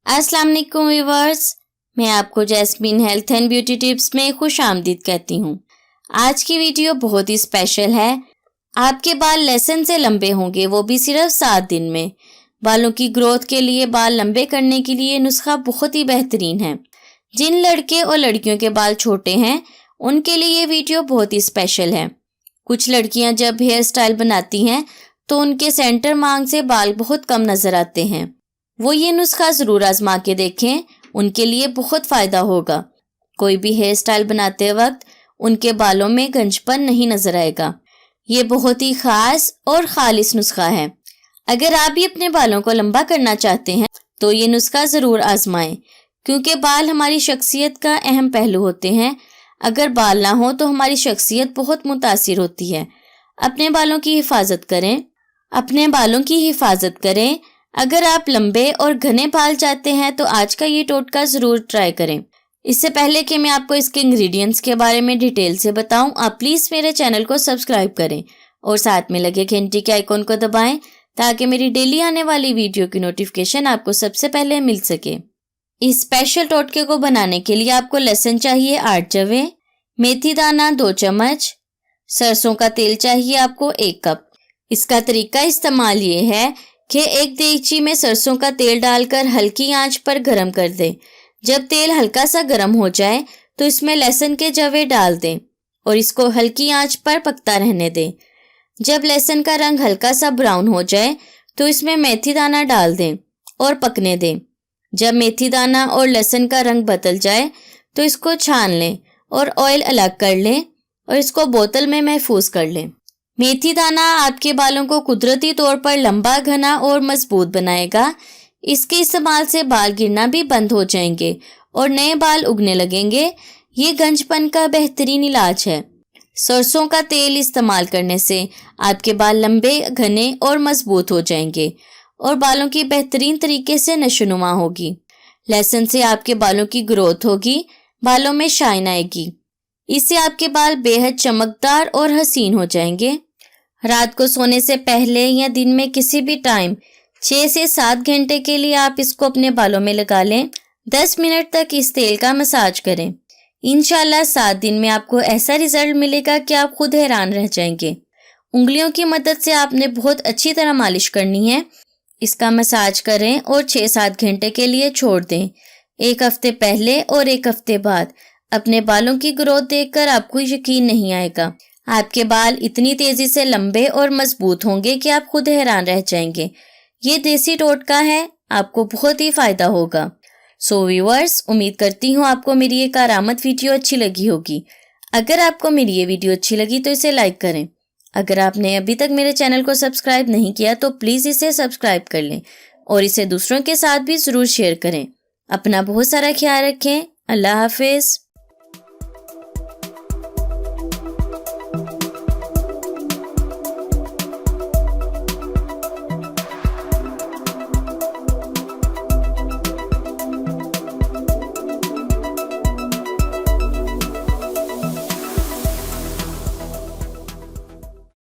अस्सलाम वालेकुम व्यूअर्स, मैं आपको jasmine health and beauty tips में खुश आमदीद कहती हूँ। आज की वीडियो बहुत ही स्पेशल है। आपके बाल लहसन से लंबे होंगे, वो भी सिर्फ 7 दिन में। बालों की ग्रोथ के लिए, बाल लंबे करने के लिए नुस्खा बहुत ही बेहतरीन है। जिन लड़के और लड़कियों के बाल छोटे हैं उनके लिए ये वीडियो बहुत ही स्पेशल है। कुछ लड़कियां जब हेयर स्टाइल बनाती हैं तो उनके सेंटर मांग से बाल बहुत कम नजर आते हैं। वो ये नुस्खा ज़रूर आजमा के देखें, उनके लिए बहुत फ़ायदा होगा। कोई भी हेयर स्टाइल बनाते वक्त उनके बालों में गंजपन नहीं नजर आएगा। ये बहुत ही ख़ास और खालिस नुस्खा है। अगर आप भी अपने बालों को लंबा करना चाहते हैं तो ये नुस्खा ज़रूर आजमाएं, क्योंकि बाल हमारी शख्सियत का अहम पहलू होते हैं। अगर बाल ना हो तो हमारी शख्सियत बहुत मुतासिर होती है। अपने बालों की हिफाजत करें। अगर आप लंबे और घने बाल चाहते हैं तो आज का ये टोटका ज़रूर ट्राई करें। इससे पहले कि मैं आपको इसके इंग्रेडिएंट्स के बारे में डिटेल से बताऊं, आप प्लीज़ मेरे चैनल को सब्सक्राइब करें और साथ में लगे घंटी के आइकॉन को दबाएं ताकि मेरी डेली आने वाली वीडियो की नोटिफिकेशन आपको सबसे पहले मिल सके। इस स्पेशल टोटके को बनाने के लिए आपको लहसुन चाहिए 8 जवे, मेथी दाना 2 चम्मच, सरसों का तेल चाहिए आपको 1 कप। इसका तरीका इस्तेमाल ये है कि एक देगची में सरसों का तेल डालकर हल्की आंच पर गरम कर दें। जब तेल हल्का सा गरम हो जाए तो इसमें लहसुन के जवे डाल दें और इसको हल्की आंच पर पकता रहने दें। जब लहसुन का रंग हल्का सा ब्राउन हो जाए तो इसमें मेथी दाना डाल दें और पकने दें। जब मेथी दाना और लहसुन का रंग बदल जाए तो इसको छान लें और ऑयल अलग कर लें और इसको बोतल में महफूज कर लें। मेथी दाना आपके बालों को कुदरती तौर पर लंबा, घना और मजबूत बनाएगा। इसके इस्तेमाल से बाल गिरना भी बंद हो जाएंगे और नए बाल उगने लगेंगे। ये गंजपन का बेहतरीन इलाज है। सरसों का तेल इस्तेमाल करने से आपके बाल लंबे, घने और मजबूत हो जाएंगे और बालों की बेहतरीन तरीके से नशोनुमा होगी। लहसुन से आपके बालों की ग्रोथ होगी, बालों में शाइन आएगी। इससे आपके बाल बेहद चमकदार और हसीन हो जाएंगे। रात को सोने से पहले या दिन में किसी भी टाइम 6 से 7 घंटे के लिए आप इसको अपने बालों में लगा लें। 10 मिनट तक इस तेल का मसाज करें। इंशाल्लाह 7 दिन में आपको ऐसा रिजल्ट मिलेगा कि आप खुद हैरान रह जाएंगे। उंगलियों की मदद से आपने बहुत अच्छी तरह मालिश करनी है। इसका मसाज करें और 6-7 घंटे के लिए छोड़ दें। 1 हफ्ते पहले और 1 हफ्ते बाद अपने बालों की ग्रोथ देखकर आपको यकीन नहीं आएगा। आपके बाल इतनी तेजी से लंबे और मजबूत होंगे कि आप खुद हैरान रह जाएंगे। ये देसी टोटका है, आपको बहुत ही फायदा होगा। सो व्यूअर्स, उम्मीद करती हूँ आपको मेरी ये कारामद वीडियो अच्छी लगी होगी। अगर आपको मेरी ये वीडियो अच्छी लगी तो इसे लाइक करें। अगर आपने अभी तक मेरे चैनल को सब्सक्राइब नहीं किया तो प्लीज़ इसे सब्सक्राइब कर लें और इसे दूसरों के साथ भी ज़रूर शेयर करें। अपना बहुत सारा ख्याल रखें। अल्लाह हाफिज़।